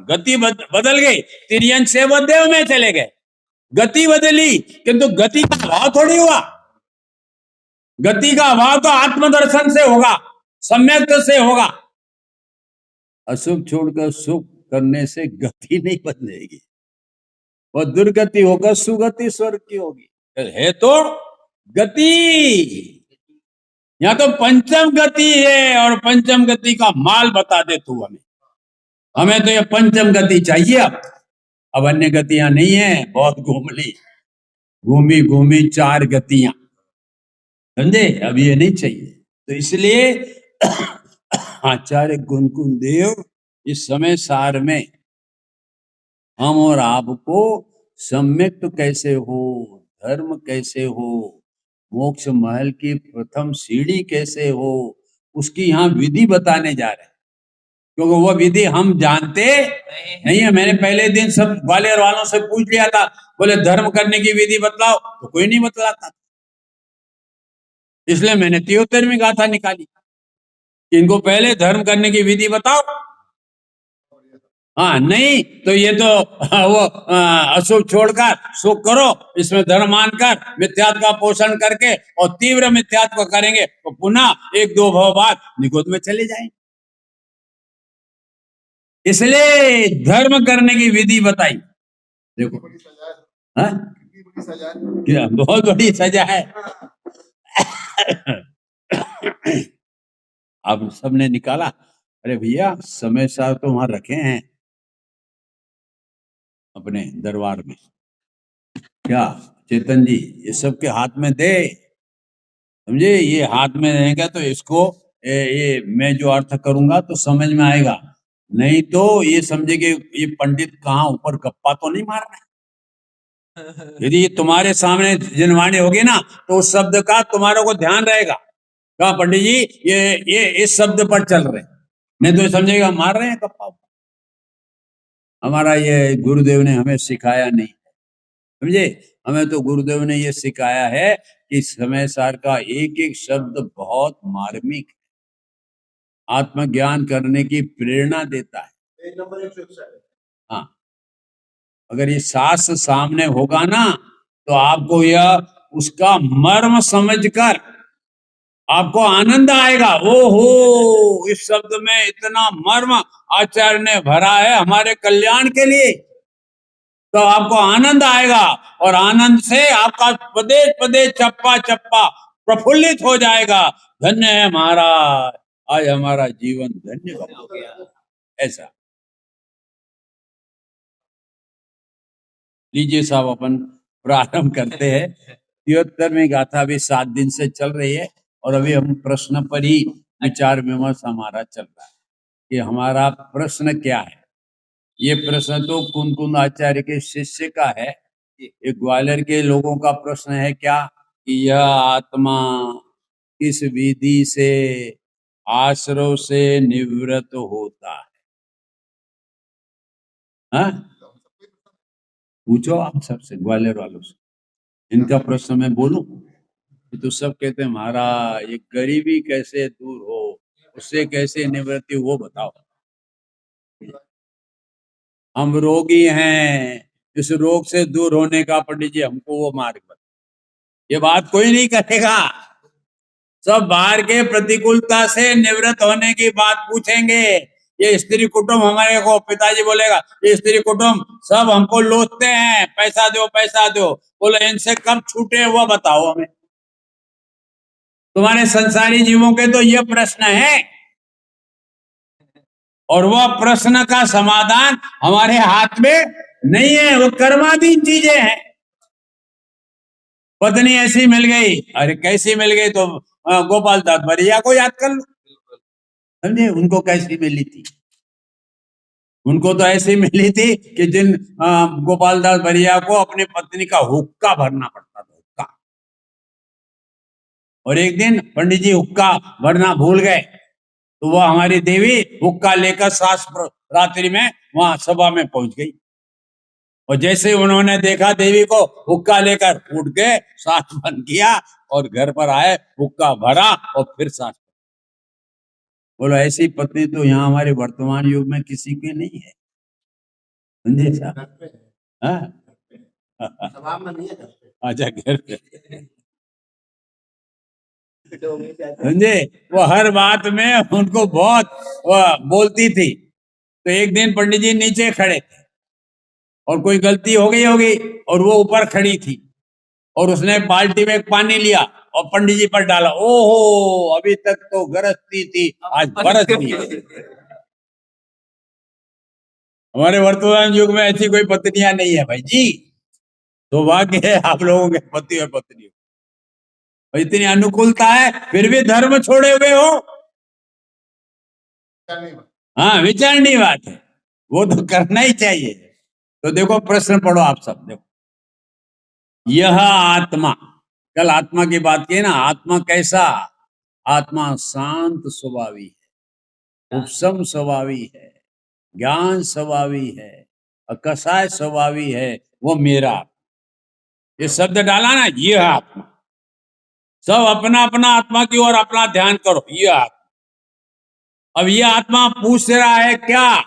A: गति बदल गई, तिरियन से वो देव में चले गए, गति बदली, किंतु गति का अभाव थोड़ी हुआ। गति का अभाव तो आत्मदर्शन से होगा, सम्यक से होगा। अशुभ छोड़कर शुभ करने से गति नहीं बदलेगी, वह दुर्गति होकर सुगति स्वर्ग की होगी। है तो गति, यहाँ तो पंचम गति है, और पंचम गति का माल बता दे तू हमें। हमें तो ये पंचम गति चाहिए। अब अन्य गतियां नहीं है, बहुत घूमी घूमी 4 गतियां, समझे? अब ये नहीं चाहिए। तो इसलिए आचार्य गुणकुन देव इस समय सार में हम और आपको सम्यक तो कैसे हो, धर्म कैसे हो, मोक्ष महल की प्रथम सीढ़ी कैसे हो, उसकी यहाँ विधि बताने जा रहे हैं। क्योंकि वो विधि हम जानते नहीं है। मैंने पहले दिन सब ग्वालियर वालों से पूछ लिया था, बोले धर्म करने की विधि बतलाओ, तो कोई नहीं बतलाता। इसलिए मैंने 73वीं गाथा निकाली, इनको पहले धर्म करने की विधि बताओ। हाँ, नहीं तो ये तो वो अशुभ छोड़कर सुख करो, इसमें धर्म मानकर मिथ्यात्व का पोषण करके और तीव्र मिथ्यात्व करेंगे तो पुनः एक दो भाव बाद निगोद में चले जाएंगे। इसलिए धर्म करने की विधि बताई। देखो, हाँ, क्या बहुत बड़ी सजा है। अब सबने निकाला, अरे भैया समय सार तो वहां रखे हैं अपने दरबार में, क्या चेतन जी ये सबके हाथ में दे, समझे, ये हाथ में रहेगा तो इसको ये मैं जो अर्थ करूंगा तो समझ में आएगा, नहीं तो ये समझे कि ये पंडित कहाँ ऊपर गप्पा तो नहीं मार रहा है। यदि ये तुम्हारे सामने जिनवाणी होगी ना तो उस शब्द का तुम्हारे को ध्यान रहेगा, कहा पंडित जी ये इस शब्द पर चल रहे, नहीं तो समझेगा मार रहे हैं गप्पा। हमारा ये गुरुदेव ने हमें सिखाया नहीं, समझे, हमें तो गुरुदेव ने ये सिखाया है कि समय सार का एक एक शब्द बहुत मार्मिक, आत्मज्ञान करने की प्रेरणा देता है। नंबर 161। हाँ, अगर ये शास्त्र सामने होगा ना तो आपको यह उसका मर्म समझकर आपको आनंद आएगा। ओहो, इस शब्द में इतना मर्म आचार्य ने भरा है हमारे कल्याण के लिए, तो आपको आनंद आएगा और आनंद से आपका पदे पदे चप्पा चप्पा प्रफुल्लित हो जाएगा। धन्य है महाराज, आज हमारा जीवन धन्य हो गया। ऐसा लीजिए साहब, अपन प्रारंभ करते हैं। 73वीं गाथा अभी 7 दिन से चल रही है और अभी हम प्रश्न पर ही विचार विमर्श हमारा चल रहा है कि हमारा प्रश्न क्या है। ये प्रश्न तो कुन आचार्य के शिष्य का है, ये ग्वालियर के लोगों का प्रश्न है क्या कि यह आत्मा किस विधि से आश्रव से निवृत्त होता है। हाँ, पूछो आप सबसे, ग्वालियर वालों से, इनका प्रश्न मैं बोलूं तो सब कहते हैं महाराज ये गरीबी कैसे दूर हो, उससे कैसे निवृत्ति हो बताओ। हम रोगी हैं, इस रोग से दूर होने का पंडित जी हमको वो मार्ग बताओ। ये बात कोई नहीं करेगा, सब बाहर के प्रतिकूलता से निवृत्त होने की बात पूछेंगे। ये स्त्री कुटुंब हमारे को, पिताजी बोलेगा ये स्त्री कुटुंब सब हमको लोचते हैं, पैसा दो पैसा दो, बोले इनसे कब छूटे वो बताओ हमें। तुम्हारे संसारी जीवों के तो ये प्रश्न है और वह प्रश्न का समाधान हमारे हाथ में नहीं है, वो कर्माधीन चीजें हैं। पत्नी ऐसी मिल गई, अरे कैसी मिल गई, तो गोपाल दास बरिया को याद कर लो, समझे, उनको कैसी मिली थी, उनको तो ऐसी मिली थी कि जिन गोपाल दास बरिया को अपनी पत्नी का हुक्का भरना पड़ता था, हुक्का। और एक दिन पंडित जी हुक्का भरना भूल गए तो वह हमारी देवी हुक्का लेकर सास रात्रि में वहां सभा में पहुंच गई और जैसे उन्होंने देखा देवी को हुक्का लेकर उठ के सास बंद किया और घर पर आए, हुक्का भरा और फिर सास। बोलो ऐसी पत्नी तो यहाँ हमारे वर्तमान युग में किसी की नहीं है, समझे साहब। अच्छा, घर पे समझे, वो हर बात में उनको बहुत बोलती थी। तो एक दिन पंडित जी नीचे खड़े थे और कोई गलती हो गई होगी और वो ऊपर खड़ी थी और उसने बाल्टी में पानी लिया और पंडित जी पर डाला। ओहो, अभी तक तो गरजती थी, आज बरसती है। हमारे वर्तमान युग में ऐसी कोई पत्नियां नहीं है भाई जी, तो भाग्य है आप लोगों के पति और पत्नी। और इतनी अनुकूलता है फिर भी धर्म छोड़े हुए हो। हाँ, विचारनीय बात है, वो तो करना ही चाहिए। तो देखो प्रश्न पढ़ो आप सब, देखो यह आत्मा, कल आत्मा की बात की ना, आत्मा कैसा? आत्मा शांत स्वभावी है, उपशम स्वभावी है, ज्ञान स्वभावी है, अकसाय स्वभावी है, वो मेरा। ये शब्द डाला ना, ये आत्मा। सब अपना अपना आत्मा की ओर अपना ध्यान करो, ये आत्मा। अब ये आत्मा पूछ रहा है क्या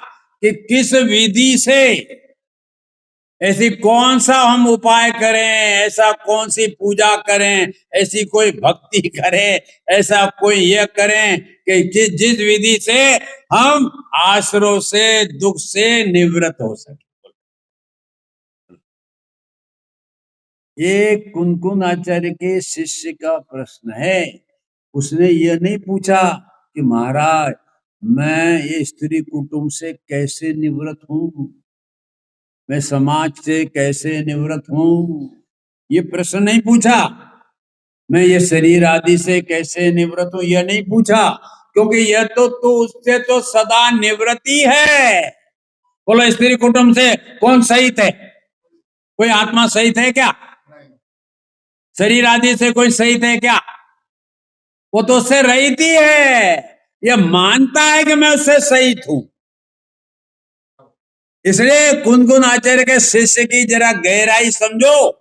A: कि किस विधि से, ऐसी कौन सा हम उपाय करें, ऐसा कौन सी पूजा करें, ऐसी कोई भक्ति करें, ऐसा कोई ये करें कि जिस विधि से हम आश्रय से, दुख से निवृत्त हो सके। ये कुनकुन आचार्य के शिष्य का प्रश्न है। उसने ये नहीं पूछा कि महाराज मैं ये स्त्री कुटुंब से कैसे निवृत्त हूं, मैं समाज से कैसे निवृत्त हूं, ये प्रश्न नहीं पूछा। मैं ये शरीर आदि से कैसे निवृत्त हूं, यह नहीं पूछा, क्योंकि यह तो उससे तो सदा निवृत्ति है। बोलो स्त्री कुटुंब से कौन सहित है? कोई आत्मा सहित है क्या? शरीर आदि से कोई सहित है क्या? वो तो उससे रहित ही है। यह मानता है कि मैं उससे सहित हूं। इसलिए कुनकुन आचार्य के शिष्य की जरा गहराई समझो,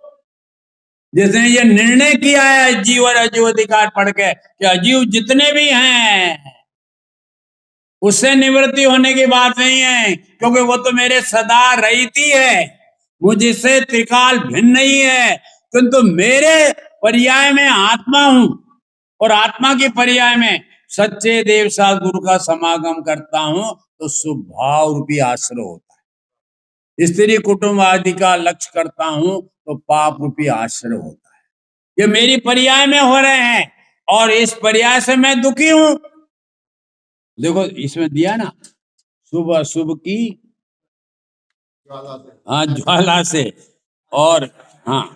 A: जिसने ये निर्णय किया है जीव और अजीव अधिकार पढ़ के कि अजीव जितने भी हैं उससे निवृत्ति होने की बात नहीं है, क्योंकि वो तो मेरे सदा रहित ही है, मुझसे त्रिकाल भिन्न नहीं है। किंतु मेरे पर्याय में आत्मा हूं, और आत्मा की पर्याय में सच्चे देव साथ गुरु का समागम करता हूं, तो स्वभाव रूपी आश्रय होता है। स्त्री कुटुंब आदि का लक्ष्य करता हूं तो पाप रूपी आश्रय होता है। ये मेरी पर्याय में हो रहे हैं, और इस पर्याय से मैं दुखी हूं। देखो इसमें दिया ना, शुभ अशुभ की हाँ ज्वाला से, और हाँ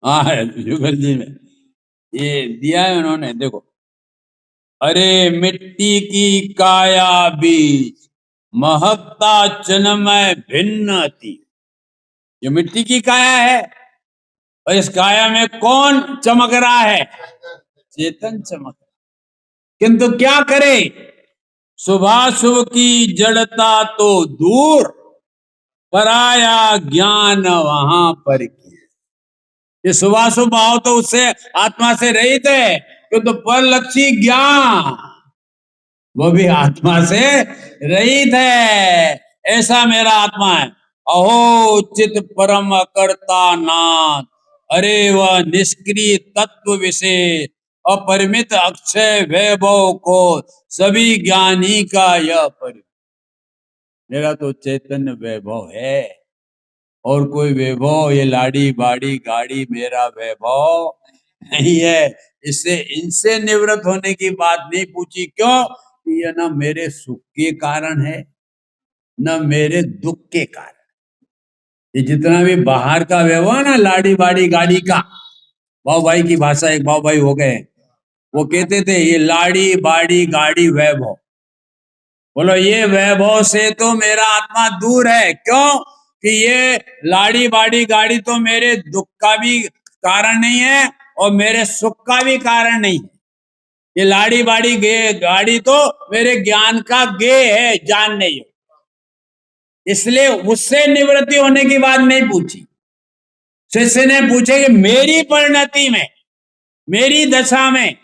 A: हाँ जुगल जी में ये दिया है उन्होंने। देखो, अरे मिट्टी की काया बीज, महत्ता चिन्मय भिन्न अति। ये मिट्टी की काया है, और इस काया में कौन चमक रहा है? चेतन चमक। किंतु क्या करे? शुभाशुभ की जड़ता तो दूर, पराया ज्ञान वहां पर की। ये शुभाशुभ भाव तो उससे आत्मा से रहित है, किंतु परलक्षी ज्ञान वो भी आत्मा से रहित है। ऐसा मेरा आत्मा है। अहो चित परम अकर्ता नाथ, अरे वह निष्क्रिय तत्व विशेष, अपरिमित अक्षय वैभव को सभी ज्ञानी का यह परिमित। मेरा तो चैतन्य वैभव है, और कोई वैभव ये लाड़ी बाड़ी गाड़ी मेरा वैभव नहीं है। इससे इनसे निवृत्त होने की बात नहीं पूछी। क्यों? ये न मेरे सुख के कारण है, न मेरे दुख के कारण। ये जितना भी बाहर का वैभव ना, लाड़ी बाड़ी गाड़ी का, भाव भाई की भाषा, एक भाव भाई हो गए, वो कहते थे ये लाड़ी बाड़ी गाड़ी वैभव। बोलो ये वैभव से तो मेरा आत्मा दूर है। क्यों? कि ये लाड़ी बाड़ी गाड़ी तो मेरे दुख का भी कारण नहीं है, और मेरे सुख का भी कारण नहीं है। ये लाड़ी बाड़ी गाड़ी तो मेरे ज्ञान का गे है, जान नहीं है। इसलिए उससे निवृत्ति होने की बात नहीं पूछी। शिष्य ने पूछे कि मेरी परिणति में, मेरी दशा में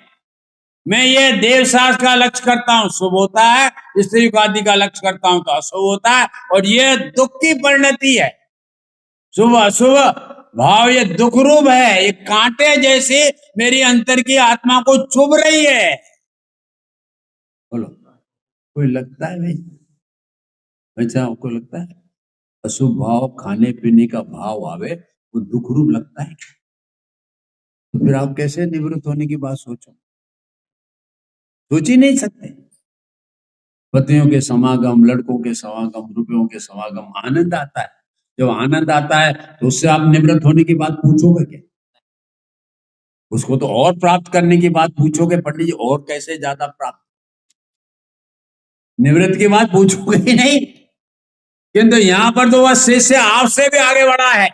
A: मैं ये देवशास्त्र का लक्ष्य करता हूं, शुभ होता है, स्त्री आदि का लक्ष्य करता हूं तो अशुभ होता है, और ये दुख की परिणति है। शुभ अशुभ भाव ये दुख रूप है, ये कांटे जैसे मेरी अंतर की आत्मा को चुभ रही है। बोलो कोई लगता है भाई? अच्छा आपको लगता है अशुभ भाव खाने पीने का भाव आवे वो दुख रूप लगता है? तो फिर आप कैसे निवृत्त होने की बात सोचो? सोच ही नहीं सकते। पतियों के समागम, लड़कों के समागम, रुपयों के समागम, आनंद आता है। जब आनंद आता है तो उससे आप निवृत्त होने की बात पूछोगे क्या? उसको तो और प्राप्त करने की बात पूछोगे, पंडित जी और कैसे ज्यादा प्राप्त, निवृत्त की बात पूछोगे ही नहीं। किंतु यहां पर तो वह शिष्य आपसे भी आगे बढ़ा है।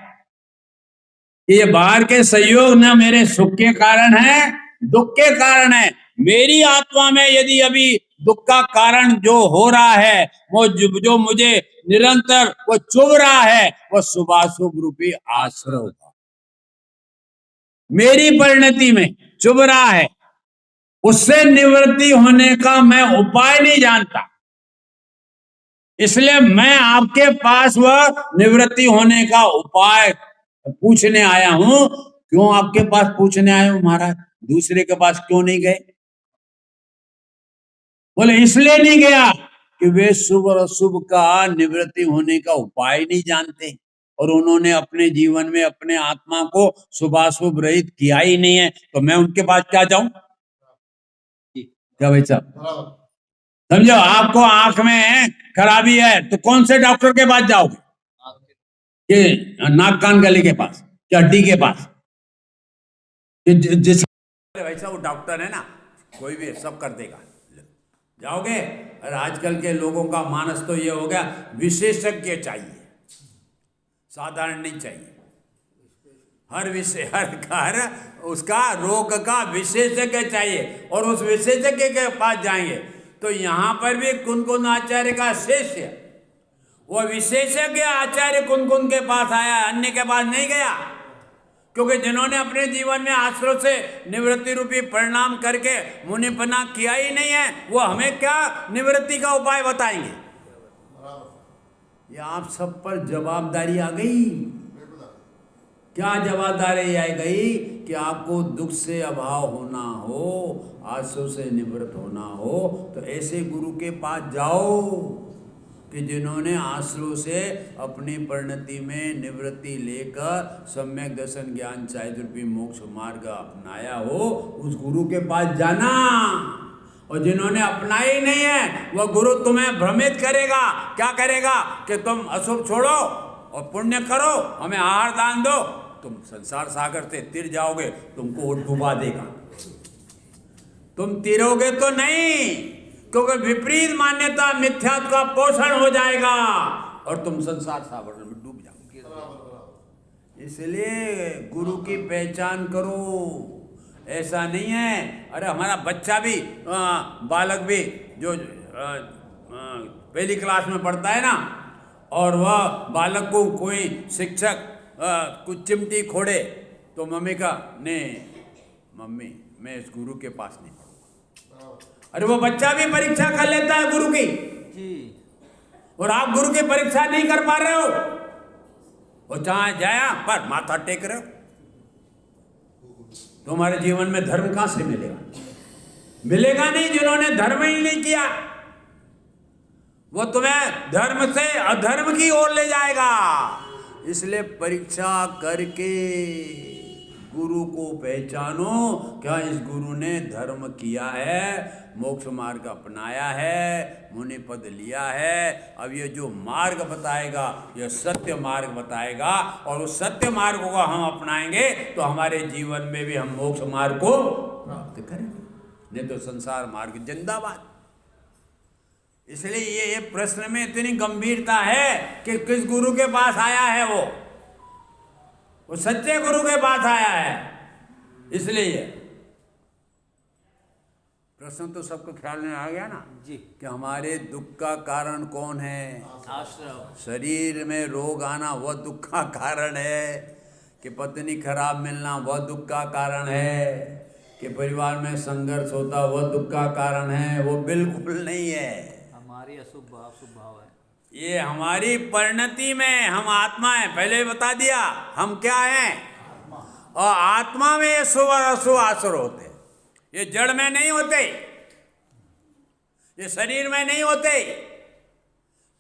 A: ये बाहर के सहयोग न मेरे सुख के कारण है, दुख के कारण है। मेरी आत्मा में यदि अभी दुख का कारण जो हो रहा है, वो जो मुझे निरंतर वो चुभ रहा है, वो शुभाशुभ रूपी आश्रय होगा। मेरी परिणति में चुभ रहा है, उससे निवृत्ति होने का मैं उपाय नहीं जानता। इसलिए मैं आपके पास वह निवृत्ति होने का उपाय पूछने आया हूं। क्यों आपके पास पूछने आए हो महाराज? दूसरे के पास क्यों नहीं गए? बोले इसलिए नहीं गया कि वे शुभ और अशुभ का निवृत्ति होने का उपाय नहीं जानते, और उन्होंने अपने जीवन में अपने आत्मा को शुभाशुभ रहित किया ही नहीं है, तो मैं उनके पास क्या जाऊं? क्या भाई साहब समझो, आपको आंख में खराबी है तो कौन से डॉक्टर के पास जाओगे? कि नाक कान गले के पास, कि हड्डी के पास? जिस वैसा वो डॉक्टर है ना, कोई भी सब कर देगा, जाओगे। और आजकल के लोगों का मानस तो ये हो गया, विशेषज्ञ चाहिए, साधारण नहीं चाहिए। हर विषय हर उसका रोग का विशेषज्ञ चाहिए, और उस विशेषज्ञ के पास जाएंगे तो यहां पर भी कुनकुन आचार्य का शिष्य वो विशेषज्ञ आचार्य कुनकुन के पास आया, अन्य के पास नहीं गया। क्योंकि जिन्होंने अपने जीवन में आश्रय से निवृत्ति रूपी परिणाम करके मुनिपना किया ही नहीं है, वो हमें क्या निवृत्ति का उपाय बताएंगे? ये आप सब पर जवाबदारी आ गई। क्या जवाबदारी आ गई? कि आपको दुख से अभाव होना हो, आंसू से निवृत्त होना हो, तो ऐसे गुरु के पास जाओ कि जिन्होंने आश्रय से अपनी परिणति में निवृत्ति लेकर सम्यक दर्शन ज्ञान चारित्र रूपी मोक्ष मार्ग अपनाया हो, उस गुरु के पास जाना। और जिन्होंने अपना ही नहीं है, वह गुरु तुम्हें भ्रमित करेगा। क्या करेगा? कि तुम अशुभ छोड़ो और पुण्य करो, हमें आहार दान दो, तुम संसार सागर से तिर जाओगे, तुमको डुबा देगा। तुम तिरोगे तो नहीं, क्योंकि विपरीत मान्यता मिथ्यात्व का पोषण हो जाएगा और तुम संसार सागर में डूब जाओगे। इसलिए गुरु की पहचान करो। ऐसा नहीं है अरे हमारा बच्चा भी बालक भी जो पहली क्लास में पढ़ता है ना, और वह बालक को कोई शिक्षक कुछ चिमटी खोड़े तो मम्मी का नहीं, मम्मी मैं इस गुरु के पास नहीं पढ़ूंगा। अरे वो बच्चा भी परीक्षा कर लेता है गुरु की जी, और आप गुरु की परीक्षा नहीं कर पा रहे हो। वो जहां जाया पर माथा टेक रहे हो, तुम्हारे जीवन में धर्म कहां से मिलेगा? मिलेगा नहीं। जिन्होंने धर्म ही नहीं किया, वो तुम्हें धर्म से अधर्म की ओर ले जाएगा। इसलिए परीक्षा करके गुरु को पहचानो। क्या इस गुरु ने धर्म किया है, मोक्ष मार्ग अपनाया है, मुनि पद लिया है? अब ये जो मार्ग बताएगा, ये सत्य मार्ग बताएगा, और उस सत्य मार्ग को हम अपनाएंगे तो हमारे जीवन में भी हम मोक्ष मार्ग को प्राप्त करेंगे, नहीं तो संसार मार्ग जिंदाबाद। इसलिए ये प्रश्न में इतनी गंभीरता है कि किस गुरु के पास आया है, वो सच्चे गुरु के पास आया है। इसलिए प्रश्न तो सबको ख्याल में आ गया ना जी, कि हमारे दुख का कारण कौन है? आश्रम। शरीर में रोग आना वह दुख का कारण है, कि पत्नी खराब मिलना वह दुख का कारण है, कि परिवार में संघर्ष होता वह दुख का कारण है? वो बिल्कुल नहीं है। हमारी अशुभ भाव है। ये हमारी परिणति में हम आत्मा है, पहले बता दिया हम क्या हैं। और आत्मा में ये शुभ और अशुभ आसुर होते, ये जड़ में नहीं होते, ये शरीर में नहीं होते।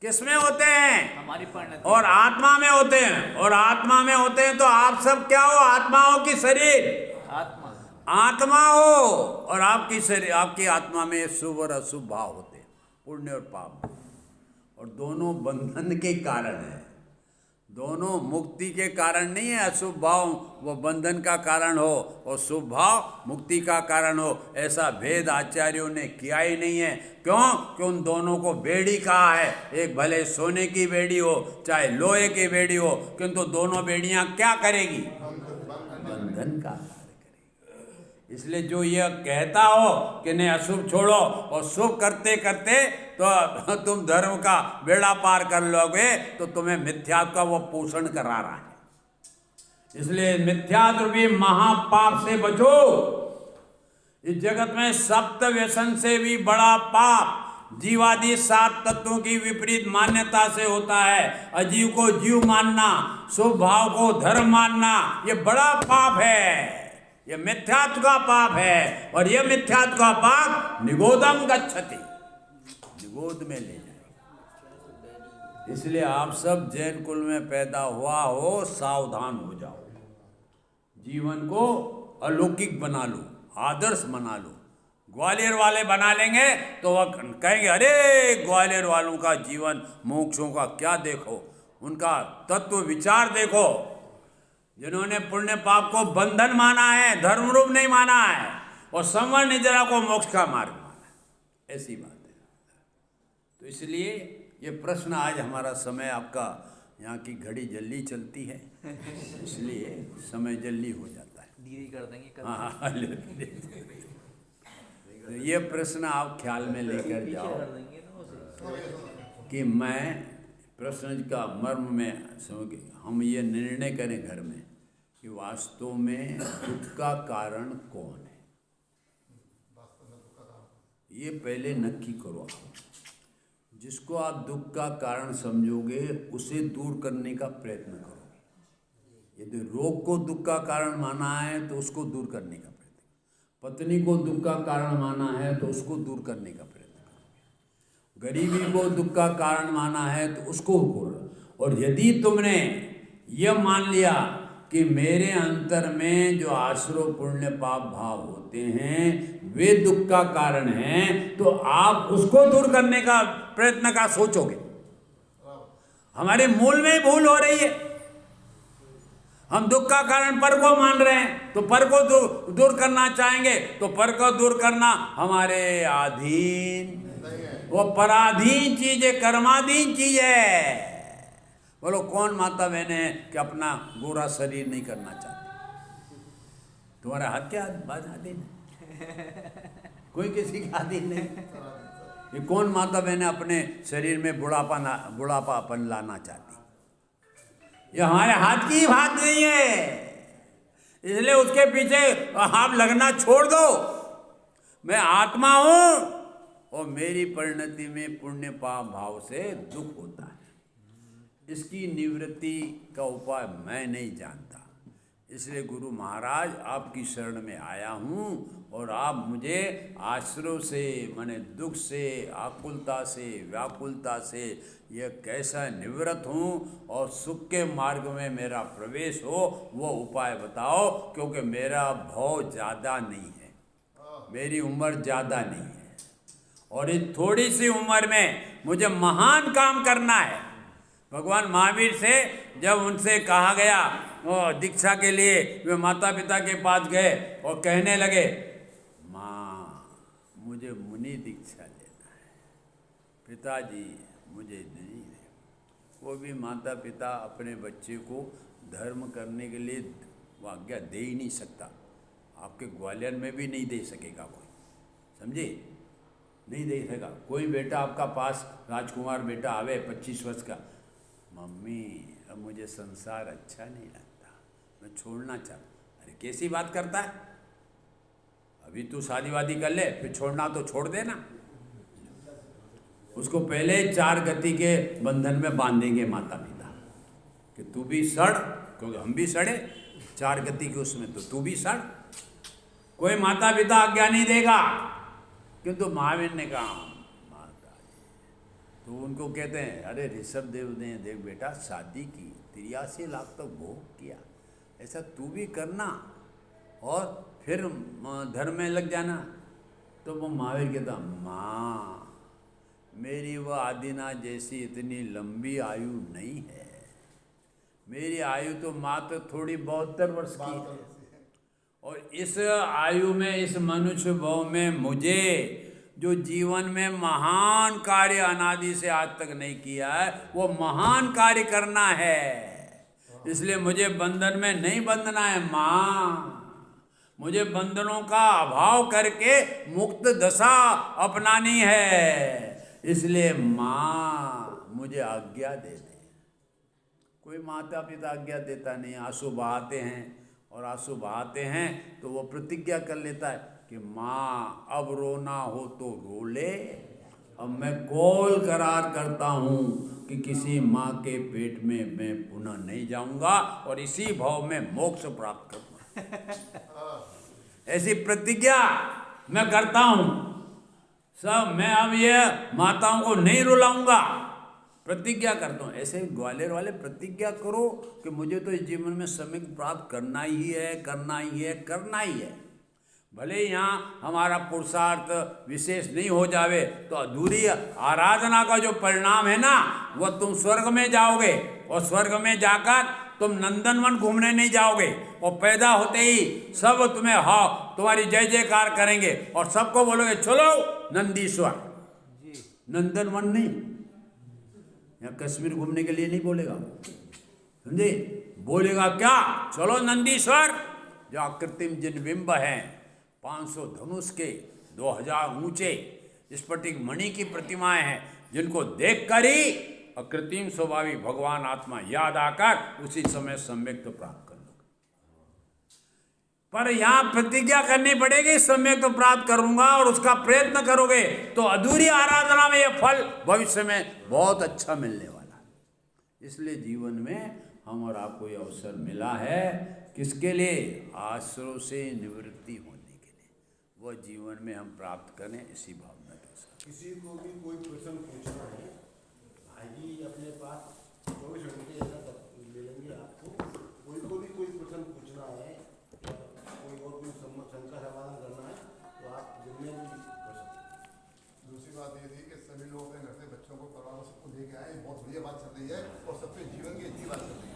A: किसमें होते हैं? हमारी परिणति। और आत्मा में होते हैं। और आत्मा में होते हैं तो आप सब क्या हो? आत्मा हो कि शरीर? आत्मा हो। और आपकी शरीर, आपकी आत्मा में शुभ और अशुभ भाव होते हैं, पुण्य और पाप, और दोनों बंधन के कारण है। दोनों मुक्ति के कारण नहीं है। अशुभ भाव वो बंधन का कारण हो और शुभ भाव मुक्ति का कारण हो, ऐसा भेद आचार्यों ने किया ही नहीं है। क्यों? कि उन दोनों को बेड़ी कहा है। एक भले सोने की बेड़ी हो चाहे लोहे की बेड़ी हो, किंतु दोनों बेड़ियां क्या करेगी? बंधन का कार्य करेगी। इसलिए जो यह कहता हो कि नहीं अशुभ छोड़ो और शुभ करते करते तो तुम धर्म का बेड़ा पार कर लोगे, तो तुम्हें मिथ्यात्व का वो पोषण करा रहा है। इसलिए मिथ्यात्व भी महापाप से बचो। इस जगत में सप्त व्यसन से भी बड़ा पाप जीवादि 7 तत्वों की विपरीत मान्यता से होता है। अजीव को जीव मानना, शुभ भाव को धर्म मानना, ये बड़ा पाप है। ये मिथ्यात्व का पाप है, और यह मिथ्यात्व का पाप निगोदम गच्छति, निगोद में ले जाए। इसलिए आप सब जैन कुल में पैदा हुआ हो, सावधान हो जाओ। जीवन को अलौकिक बना लो, आदर्श बना लो। ग्वालियर वाले बना लेंगे तो वह कहेंगे अरे ग्वालियर वालों का जीवन मोक्षों का क्या देखो, उनका तत्व विचार देखो। जिन्होंने पुण्य पाप को बंधन माना है, धर्म रूप नहीं माना है, और संवर निद्रा को मोक्ष का मार्ग माना है, ऐसी बात है। तो इसलिए ये प्रश्न आज हमारा समय, आपका यहाँ की घड़ी जल्दी चलती है इसलिए समय जल्दी हो जाता है।
B: धीरे कर देंगे।
A: हाँ, तो ये प्रश्न आप ख्याल में लेकर जाओ कि मैं प्रश्न का मर्म में समझ, हम ये निर्णय करें घर में कि वास्तव में दुख का कारण कौन है। ये पहले नक्की करो आप। जिसको आप दुख का कारण समझोगे उसे दूर करने का प्रयत्न करोगे। यदि रोग को दुख का कारण माना है तो उसको दूर करने का प्रयत्न, पत्नी को दुख का कारण माना है तो उसको दूर करने का प्रयत्न करोगे, गरीबी को दुख का कारण माना है तो उसको दूर। और यदि तुमने यह मान लिया कि मेरे अंतर में जो आश्रव पुण्य पाप भाव होते हैं वे दुख का कारण हैं, तो आप उसको दूर करने का प्रयत्न का सोचोगे। हमारे मूल में ही भूल हो रही है। हम दुख का कारण पर को मान रहे हैं, तो पर को दूर करना चाहेंगे, तो पर को दूर करना हमारे अधीन, वो पराधीन चीज है, कर्माधीन चीज है। बोलो कौन माता बहन है कि अपना गोरा शरीर नहीं करना चाहती? तुम्हारा हाथ क्या आधीन है? कोई किसी का आधीन नहीं। ये कौन माता बहन अपने शरीर में बुढ़ापापन लाना चाहती? ये हमारे हाथ की बात नहीं है। इसलिए उसके पीछे आप लगना छोड़ दो। मैं आत्मा हूं और मेरी परिणति में पुण्य पाप भाव से दुख होता है। इसकी निवृत्ति का उपाय मैं नहीं जानता। इसलिए गुरु महाराज आपकी शरण में आया हूँ, और आप मुझे आश्रव से, माने दुख से, आकुलता से, व्याकुलता से यह कैसा निवृत्त हूँ और सुख के मार्ग में मेरा प्रवेश हो, वो उपाय बताओ। क्योंकि मेरा भाव ज़्यादा नहीं है, मेरी उम्र ज़्यादा नहीं है, और इस थोड़ी सी उम्र में मुझे महान काम करना है। भगवान महावीर से जब उनसे कहा गया वो दीक्षा के लिए, वे माता पिता के पास गए और कहने लगे माँ मुझे मुनि दीक्षा लेना है, पिताजी मुझे नहीं दे। वो भी माता पिता अपने बच्चे को धर्म करने के लिए आज्ञा दे ही नहीं सकता। आपके ग्वालियर में भी नहीं दे सकेगा कोई, समझे? नहीं दे सकेगा कोई। बेटा आपका पास राजकुमार बेटा आवे 25 वर्ष का, मम्मी अब मुझे संसार अच्छा नहीं लगता, मैं छोड़ना चाहता। अरे कैसी बात करता है? अभी तू शादी वादी कर ले, फिर छोड़ना तो छोड़ देना। उसको पहले 4 गति के बंधन में बांधेंगे माता पिता कि तू भी सड़, क्योंकि हम भी सड़े 4 गति के उसमें, तो तू भी सड़। कोई माता पिता आज्ञा नहीं देगा। किंतु महावीर ने कहा, तो उनको कहते हैं अरे ऋषभ देव ने देख बेटा शादी की, 83 लाख तक भोग किया, ऐसा तू भी करना और फिर धर्म में लग जाना। तो वो महावीर कहता, माँ मेरी वह आदिना जैसी इतनी लंबी आयु नहीं है, मेरी आयु तो मात्र थोड़ी 72 वर्ष की है, और इस आयु में, इस मनुष्य भाव में मुझे जो जीवन में महान कार्य अनादि से आज तक नहीं किया है, वो महान कार्य करना है। इसलिए मुझे बंधन में नहीं बंधना है माँ, मुझे बंधनों का अभाव करके मुक्त दशा अपनानी है। इसलिए माँ मुझे आज्ञा दे दे। कोई माता पिता आज्ञा देता नहीं, आंसू बहाते हैं, और आंसू बहाते हैं तो वो प्रतिज्ञा कर लेता है कि माँ अब रोना हो तो रो ले। अब मैं कौल करार करता हूँ कि किसी माँ के पेट में मैं पुनः नहीं जाऊंगा और इसी भाव में मोक्ष प्राप्त करूंगा। ऐसी प्रतिज्ञा मैं करता हूँ। सब मैं अब ये माताओं को नहीं रुलाऊंगा, प्रतिज्ञा करता हूँ। ऐसे ग्वालियर वाले प्रतिज्ञा करो कि मुझे तो इस जीवन में सम्यक प्राप्त करना ही है, करना ही है, करना ही है। भले यहाँ हमारा पुरुषार्थ विशेष नहीं हो जावे तो अधूरी आराधना का जो परिणाम है ना, वह तुम स्वर्ग में जाओगे, और स्वर्ग में जाकर तुम नंदनवन घूमने नहीं जाओगे, और पैदा होते ही सब तुम्हें तुम्हारी जय जयकार करेंगे और सबको बोलोगे चलो नंदीश्वर। नंदनवन नहीं, या कश्मीर घूमने के लिए नहीं बोलेगा, समझे? बोलेगा क्या? चलो नंदीश्वर। जो अकृत्रिम जिन बिंब हैं, 500 धनुष के, 2000 ऊंचे स्फटिक मणि की प्रतिमाएं हैं, जिनको देखकर ही अकृत्रिम स्वभावी भगवान आत्मा याद आकर उसी समय सम्यक तो प्राप्त कर लो। पर यहां प्रतिज्ञा करनी पड़ेगी, सम्यक तो प्राप्त करूंगा, और उसका प्रयत्न करोगे तो अधूरी आराधना में यह फल भविष्य में बहुत अच्छा मिलने वाला है। इसलिए जीवन में हम और आपको यह अवसर मिला है, किसके लिए? आश्रय से निवृत्ति होने के लिए, वह जीवन में हम प्राप्त करें इसी भावना के साथ।
B: किसी को भी कोई प्रश्न पूछना है, भाई जी अपने पास 24 घंटे ले लेंगे आपको। कोई को भी कोई प्रश्न पूछना है, कोई और कोई शंका समाधान करना है तो आप जिम्मे भी कर सकते।
C: दूसरी बात ये थी कि सभी लोग अपने घर से बच्चों को, परिवार को, सबको लेके आए, बहुत बढ़िया बात चल रही है और सबके जीवन की अच्छी बात चल रही है।